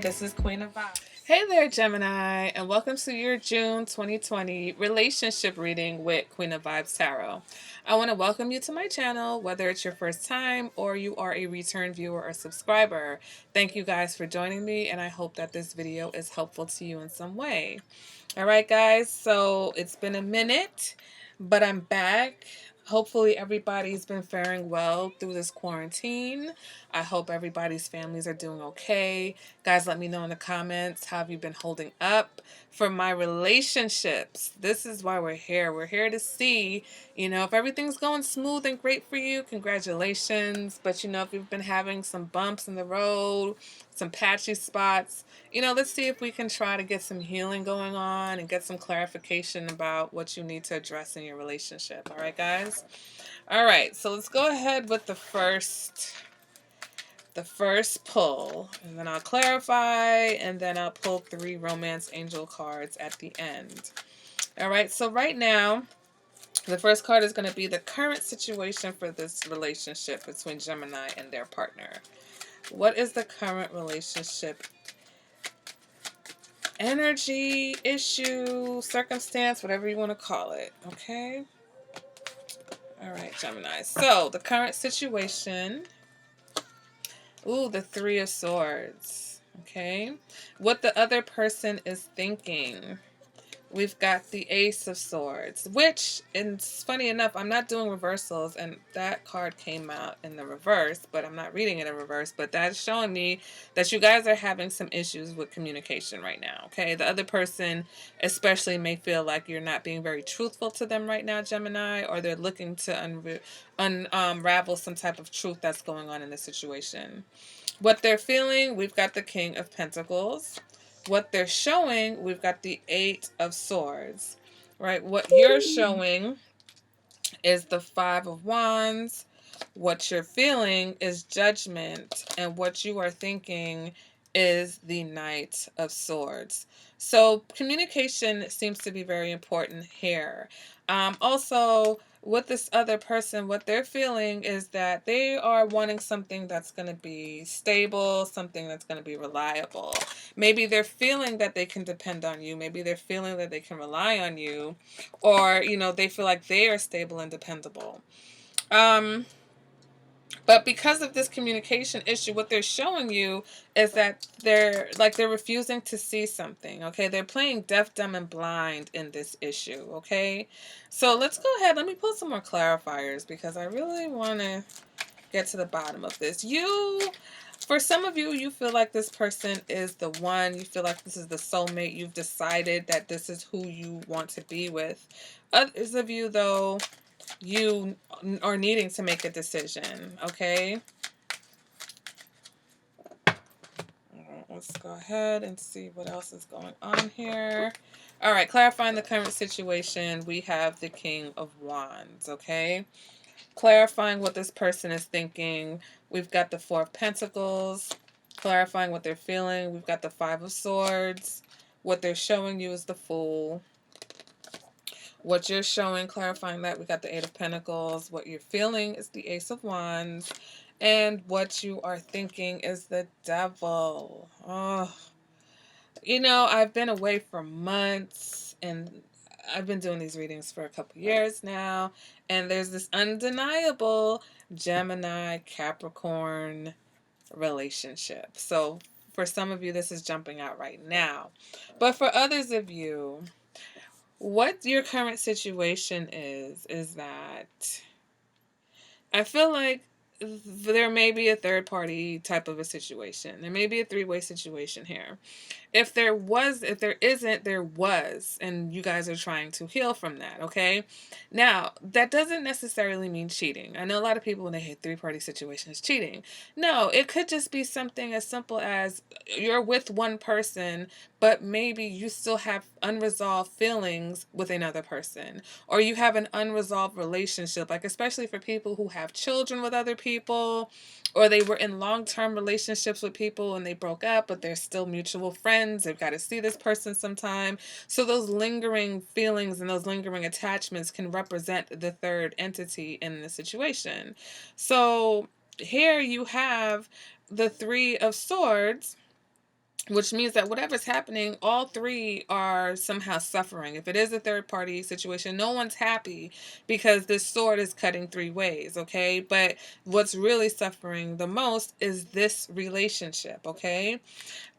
this is Queen of Vibes. Hey there, Gemini, and welcome to your June 2020 relationship reading with Queen of Vibes Tarot. I want to welcome you to my channel, whether it's your first time or you are a return viewer or subscriber. Thank you guys for joining me, and I hope that this video is helpful to you in some way. All right, guys, so it's been a minute, but I'm back. Hopefully everybody's been faring well through this quarantine. I hope everybody's families are doing okay. Guys, let me know in the comments, how have you been holding up? For my relationships, this is why we're here. We're here to see, if everything's going smooth and great for you, congratulations. But, if you've been having some bumps in the road, some patchy spots, let's see if we can try to get some healing going on and get some clarification about what you need to address in your relationship. All right, guys? All right, so let's go ahead with the first pull, and then I'll clarify, and then I'll pull 3 romance angel cards at the end. All right, so right now, the first card is going to be the current situation for this relationship between Gemini and their partner. What is the current relationship energy, issue, circumstance, whatever you want to call it, okay? All right, Gemini. So, the current situation. Ooh, the 3 of Swords, okay? What the other person is thinking. We've got the Ace of Swords, which, it's funny enough, I'm not doing reversals, and that card came out in the reverse, but I'm not reading it in reverse, but that's showing me that you guys are having some issues with communication right now, okay? The other person especially may feel like you're not being very truthful to them right now, Gemini, or they're looking to unravel some type of truth that's going on in the situation. What they're feeling, we've got the King of Pentacles. What they're showing, we've got the 8 of Swords, right? What you're showing is the 5 of Wands. What you're feeling is Judgment, and what you are thinking is the Knight of Swords. So communication seems to be very important here. Also, with this other person, what they're feeling is that they are wanting something that's going to be stable, something that's going to be reliable. Maybe they're feeling that they can depend on you. Maybe they're feeling that they can rely on you, or, they feel like they are stable and dependable. But because of this communication issue, what they're showing you is that they're refusing to see something, okay? They're playing deaf, dumb, and blind in this issue, okay? So let's go ahead. Let me pull some more clarifiers because I really want to get to the bottom of this. For some of you, you feel like this person is the one. You feel like this is the soulmate. You've decided that this is who you want to be with. Others of you, though, you are needing to make a decision, okay? Let's go ahead and see what else is going on here. All right, clarifying the current situation, we have the King of Wands, okay? Clarifying what this person is thinking, we've got the 4 of Pentacles. Clarifying what they're feeling, we've got the 5 of Swords. What they're showing you is the Fool. What you're showing, clarifying that, we got the 8 of Pentacles. What you're feeling is the Ace of Wands. And what you are thinking is the Devil. Oh, I've been away for months, and I've been doing these readings for a couple years now. And there's this undeniable Gemini Capricorn relationship. So for some of you, this is jumping out right now. But for others of you, what your current situation is that I feel like there may be a third party type of a situation. There may be a 3-way situation here. If there isn't, there was, and you guys are trying to heal from that, okay? Now, that doesn't necessarily mean cheating. I know a lot of people, when they hate 3-party situation, is cheating. No, it could just be something as simple as you're with one person, but maybe you still have unresolved feelings with another person, or you have an unresolved relationship, like especially for people who have children with other people, or they were in long-term relationships with people and they broke up, but they're still mutual friends. They've got to see this person sometime. So those lingering feelings and those lingering attachments can represent the third entity in the situation. So here you have the 3 of Swords, which means that whatever's happening, all three are somehow suffering. If it is a third party situation, no one's happy because this sword is cutting three ways, okay? But what's really suffering the most is this relationship, okay?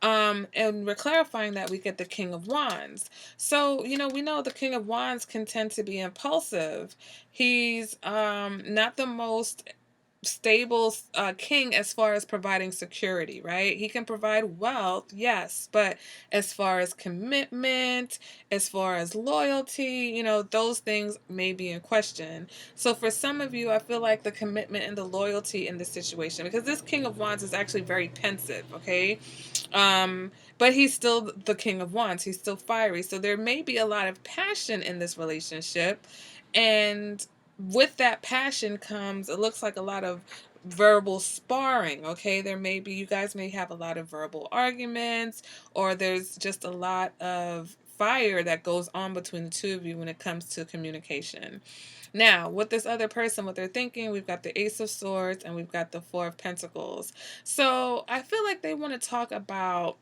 And we're clarifying that we get the King of Wands. So, we know the King of Wands can tend to be impulsive. He's not the most stable king as far as providing security, right? He can provide wealth, yes, but as far as commitment, as far as loyalty, those things may be in question. So for some of you, I feel like the commitment and the loyalty in this situation, because this King of Wands is actually very pensive, okay? But he's still the King of Wands. He's still fiery. So there may be a lot of passion in this relationship. And with that passion comes, it looks like a lot of verbal sparring, okay? You guys may have a lot of verbal arguments, or there's just a lot of fire that goes on between the two of you when it comes to communication. Now, with this other person, what they're thinking, we've got the Ace of Swords and we've got the Four of Pentacles. So I feel like they want to talk about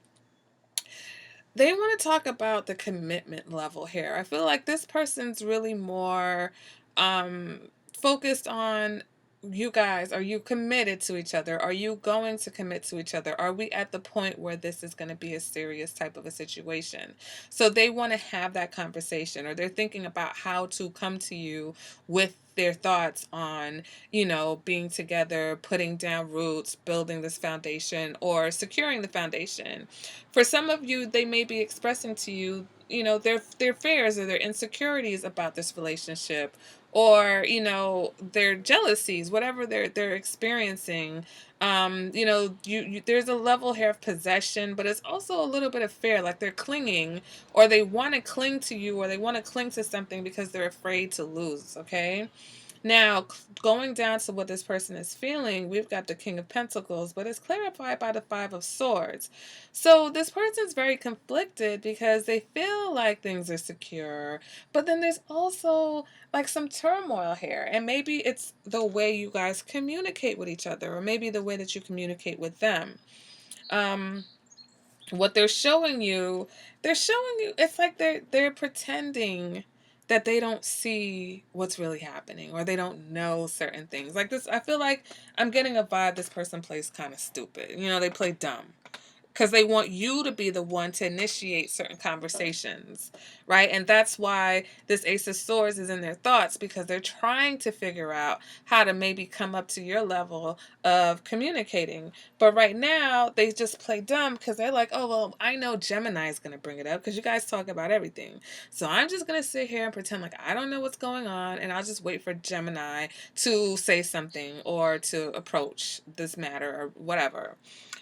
the commitment level here. I feel like this person's really more focused on you guys. Are you committed to each other? Are you going to commit to each other? Are we at the point where this is going to be a serious type of a situation? So they want to have that conversation, or they're thinking about how to come to you with their thoughts on, being together, putting down roots, building this foundation, or securing the foundation. For some of you, they may be expressing to you, their fears or their insecurities about this relationship, or their jealousies, whatever they're experiencing. There's a level here of possession, but it's also a little bit of fear, like they're clinging, or they want to cling to you, or they want to cling to something because they're afraid to lose, okay? Now, going down to what this person is feeling, we've got the King of Pentacles, but it's clarified by the Five of Swords. So this person's very conflicted because they feel like things are secure, but then there's also like some turmoil here. And maybe it's the way you guys communicate with each other, or maybe the way that you communicate with them. Um, what they're showing you it's like they're pretending that they don't see what's really happening, or they don't know certain things. Like this, I feel like I'm getting a vibe this person plays kind of stupid. They play dumb because they want you to be the one to initiate certain conversations, right? And that's why this Ace of Swords is in their thoughts, because they're trying to figure out how to maybe come up to your level of communicating. But right now, they just play dumb because they're like, oh, well, I know Gemini is going to bring it up because you guys talk about everything. So I'm just going to sit here and pretend like I don't know what's going on, and I'll just wait for Gemini to say something or to approach this matter or whatever.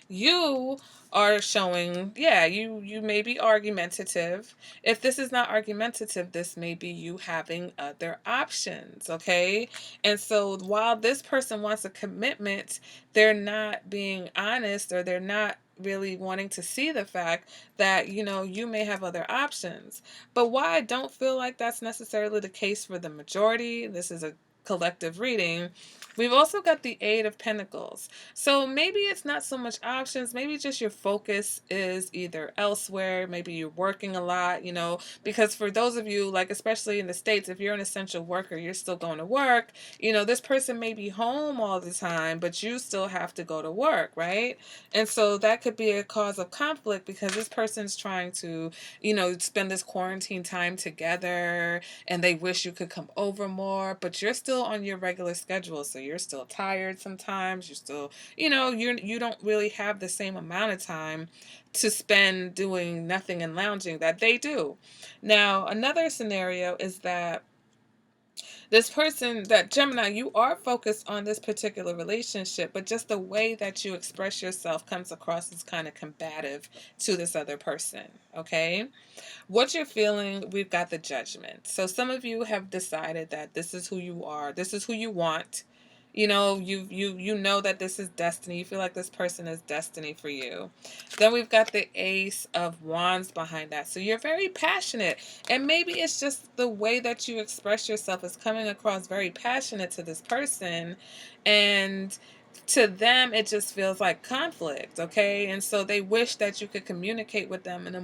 You are showing, yeah, you may be argumentative. If this is not argumentative, this may be you having other options, okay? And so while this person wants a commitment, they're not being honest, or they're not really wanting to see the fact that you may have other options. But why I don't feel like that's necessarily the case for the majority, this is a collective reading, we've also got the Eight of Pentacles. So maybe it's not so much options, maybe just your focus is either elsewhere, maybe you're working a lot, because for those of you, like especially in the States, if you're an essential worker, you're still going to work, this person may be home all the time, but you still have to go to work, right? And so that could be a cause of conflict, because this person's trying to, spend this quarantine time together, and they wish you could come over more, but you're still on your regular schedule, so you're still tired sometimes, you're still, you don't really have the same amount of time to spend doing nothing and lounging that they do. Now, another scenario is that this person, that Gemini, you are focused on this particular relationship, but just the way that you express yourself comes across as kind of combative to this other person, okay? What you're feeling, we've got the Judgment. So some of you have decided that this is who you are. This is who you want. You know that this is destiny. You feel like this person is destiny for you. Then we've got the Ace of Wands behind that. So you're very passionate. And maybe it's just the way that you express yourself is coming across very passionate to this person. And to them it just feels like conflict, okay? And so they wish that you could communicate with them in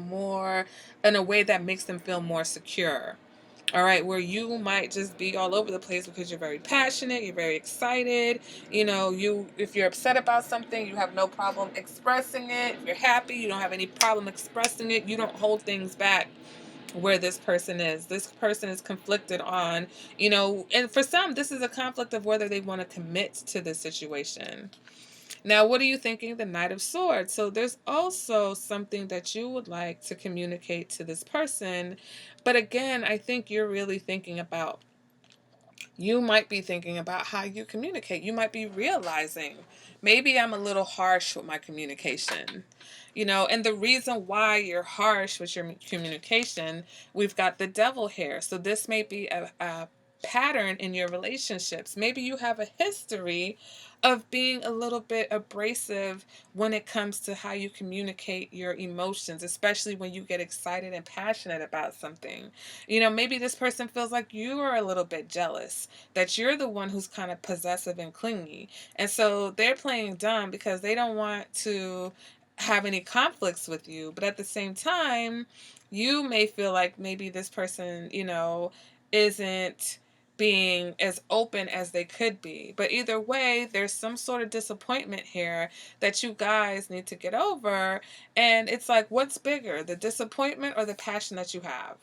a way that makes them feel more secure. All right, where you might just be all over the place because you're very passionate, you're very excited. You know, if you're upset about something, you have no problem expressing it. If you're happy, you don't have any problem expressing it. You don't hold things back. Where this person is, conflicted on, and for some this is a conflict of whether they want to commit to this situation. Now, what are you thinking? The Knight of Swords. So there's also something that you would like to communicate to this person. But again, I think you're really thinking about, you might be thinking about how you communicate. You might be realizing, maybe I'm a little harsh with my communication. And the reason why you're harsh with your communication, we've got the devil here. So this may be a pattern in your relationships. Maybe you have a history of being a little bit abrasive when it comes to how you communicate your emotions, especially when you get excited and passionate about something. Maybe this person feels like you are a little bit jealous, that you're the one who's kind of possessive and clingy. And so they're playing dumb because they don't want to have any conflicts with you. But at the same time, you may feel like maybe this person, isn't being as open as they could be. But either way, there's some sort of disappointment here that you guys need to get over. And it's like, what's bigger, the disappointment or the passion that you have?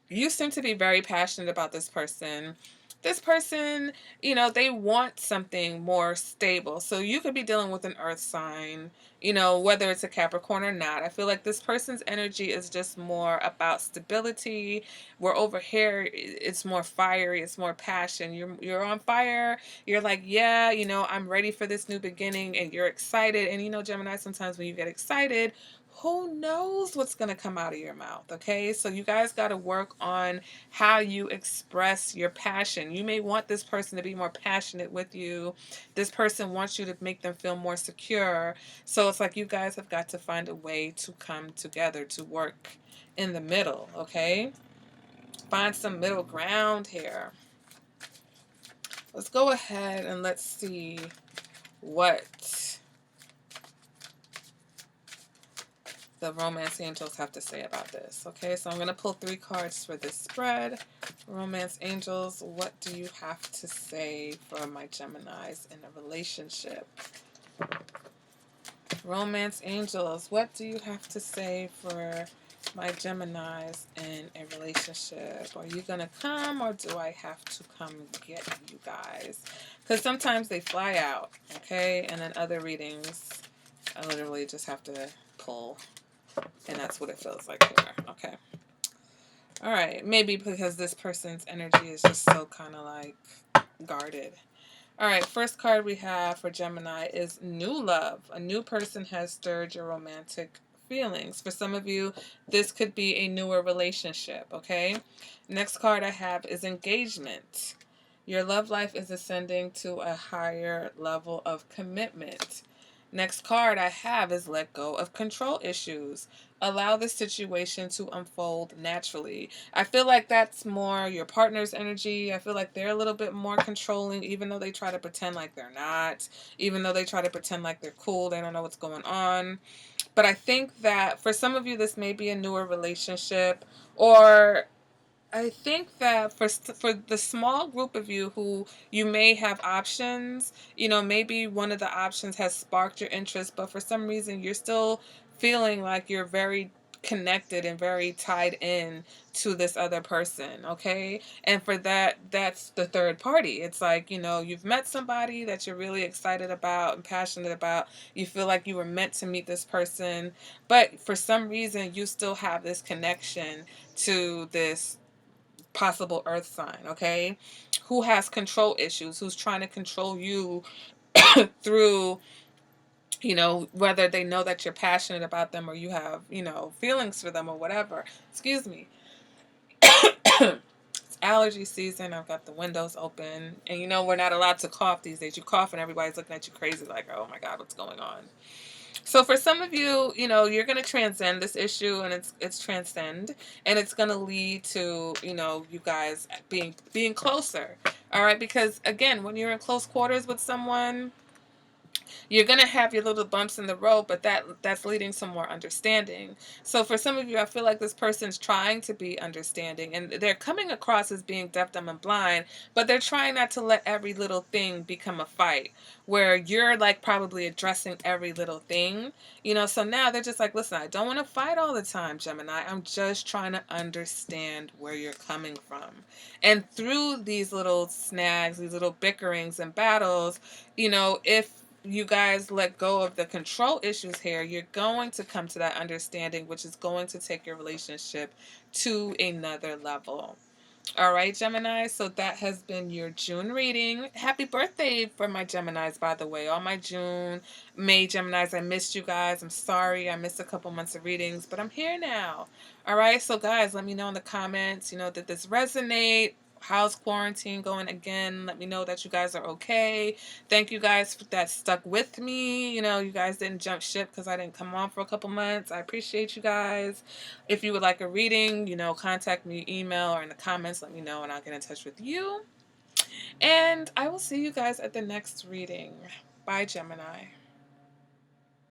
You seem to be very passionate about this person. This person, they want something more stable. So you could be dealing with an earth sign, whether it's a Capricorn or not. I feel like this person's energy is just more about stability. Where over here, it's more fiery, it's more passion. You're on fire. You're like, yeah, I'm ready for this new beginning, and you're excited. And Gemini, sometimes when you get excited, who knows what's going to come out of your mouth, okay? So you guys got to work on how you express your passion. You may want this person to be more passionate with you. This person wants you to make them feel more secure. So it's like you guys have got to find a way to come together, to work in the middle, okay? Find some middle ground here. Let's go ahead and let's see what the romance angels have to say about this. Okay, so I'm going to pull 3 cards for this spread. Romance angels, what do you have to say for my Geminis in a relationship? Romance angels, what do you have to say for my Geminis in a relationship? Are you going to come, or do I have to come get you guys? Because sometimes they fly out, okay? And then other readings, I literally just have to pull. And that's what it feels like here. Okay. All right. Maybe because this person's energy is just so kind of like guarded. All right. First card we have for Gemini is new love. A new person has stirred your romantic feelings. For some of you, this could be a newer relationship. Okay. Next card I have is engagement. Your love life is ascending to a higher level of commitment. Next card I have is let go of control issues. Allow the situation to unfold naturally. I feel like that's more your partner's energy. I feel like they're a little bit more controlling, even though they try to pretend like they're not, even though they try to pretend like they're cool, they don't know what's going on. But I think that for some of you, this may be a newer relationship, or I think that for the small group of you who you may have options, maybe one of the options has sparked your interest, but for some reason you're still feeling like you're very connected and very tied in to this other person, okay? And for that, that's the third party. It's like, you've met somebody that you're really excited about and passionate about. You feel like you were meant to meet this person, but for some reason you still have this connection to this possible earth sign, okay? Who has control issues, who's trying to control you through, whether they know that you're passionate about them, or you have, feelings for them or whatever. Excuse me. It's allergy season. I've got the windows open. And we're not allowed to cough these days. You cough and everybody's looking at you crazy like, oh my God, what's going on? So for some of you, you're going to transcend this issue, and it's transcend, and it's going to lead to, you guys being closer. All right, because again, when you're in close quarters with someone, you're going to have your little bumps in the road, but that's leading to more understanding. So for some of you, I feel like this person's trying to be understanding, and they're coming across as being deaf, dumb, and blind, but they're trying not to let every little thing become a fight, where you're like probably addressing every little thing, so now they're just like, listen, I don't want to fight all the time, Gemini. I'm just trying to understand where you're coming from. And through these little snags, these little bickerings and battles, if you guys let go of the control issues here, you're going to come to that understanding, which is going to take your relationship to another level. All right, Gemini, so that has been your June reading. Happy birthday for my Geminis, by the way. All my June, May Geminis, I missed you guys. I'm sorry I missed a couple months of readings, but I'm here now. All right, so guys, let me know in the comments, did this resonate? How's quarantine going again? Let me know that you guys are okay. Thank you guys that stuck with me. You guys didn't jump ship because I didn't come on for a couple months. I appreciate you guys. If you would like a reading, contact me, email, or in the comments, let me know, and I'll get in touch with you. And I will see you guys at the next reading. Bye, Gemini.